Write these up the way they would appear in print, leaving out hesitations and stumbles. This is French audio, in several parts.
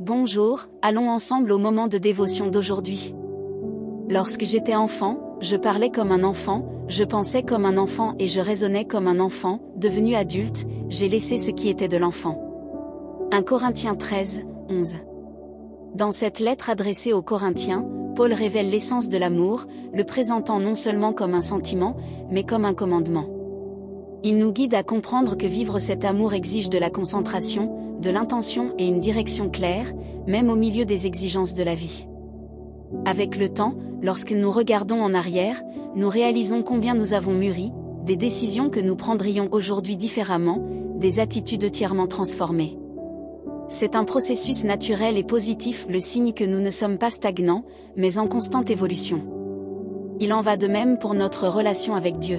Bonjour, allons ensemble au moment de dévotion d'aujourd'hui. Lorsque j'étais enfant, je parlais comme un enfant, je pensais comme un enfant et je raisonnais comme un enfant. Devenu adulte, j'ai laissé ce qui était de l'enfant. 1 Corinthiens 13, 11. Dans cette lettre adressée aux Corinthiens, Paul révèle l'essence de l'amour, le présentant non seulement comme un sentiment, mais comme un commandement. Il nous guide à comprendre que vivre cet amour exige de la concentration, de l'intention et une direction claire, même au milieu des exigences de la vie. Avec le temps, lorsque nous regardons en arrière, nous réalisons combien nous avons mûri, des décisions que nous prendrions aujourd'hui différemment, des attitudes entièrement transformées. C'est un processus naturel et positif, le signe que nous ne sommes pas stagnants, mais en constante évolution. Il en va de même pour notre relation avec Dieu.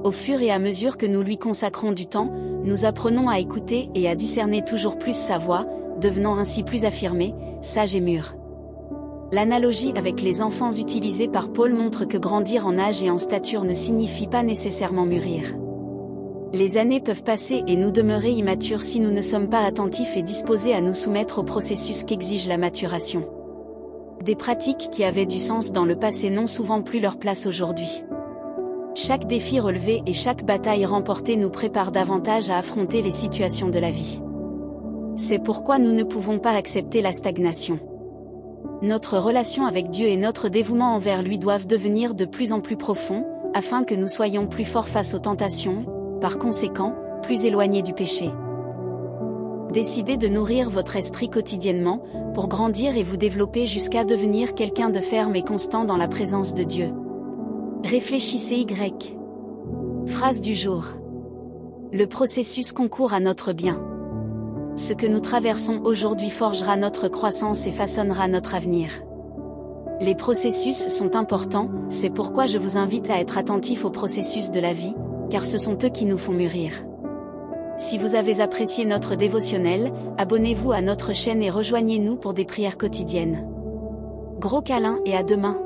Au fur et à mesure que nous lui consacrons du temps, nous apprenons à écouter et à discerner toujours plus sa voix, devenant ainsi plus affirmés, sages et mûrs. L'analogie avec les enfants utilisée par Paul montre que grandir en âge et en stature ne signifie pas nécessairement mûrir. Les années peuvent passer et nous demeurer immatures si nous ne sommes pas attentifs et disposés à nous soumettre au processus qu'exige la maturation. Des pratiques qui avaient du sens dans le passé n'ont souvent plus leur place aujourd'hui. Chaque défi relevé et chaque bataille remportée nous prépare davantage à affronter les situations de la vie. C'est pourquoi nous ne pouvons pas accepter la stagnation. Notre relation avec Dieu et notre dévouement envers lui doivent devenir de plus en plus profonds, afin que nous soyons plus forts face aux tentations, par conséquent, plus éloignés du péché. Décidez de nourrir votre esprit quotidiennement, pour grandir et vous développer jusqu'à devenir quelqu'un de ferme et constant dans la présence de Dieu. Réfléchissez Y. Phrase du jour. Le processus concourt à notre bien. Ce que nous traversons aujourd'hui forgera notre croissance et façonnera notre avenir. Les processus sont importants, c'est pourquoi je vous invite à être attentif aux processus de la vie, car ce sont eux qui nous font mûrir. Si vous avez apprécié notre dévotionnel, abonnez-vous à notre chaîne et rejoignez-nous pour des prières quotidiennes. Gros câlin et à demain.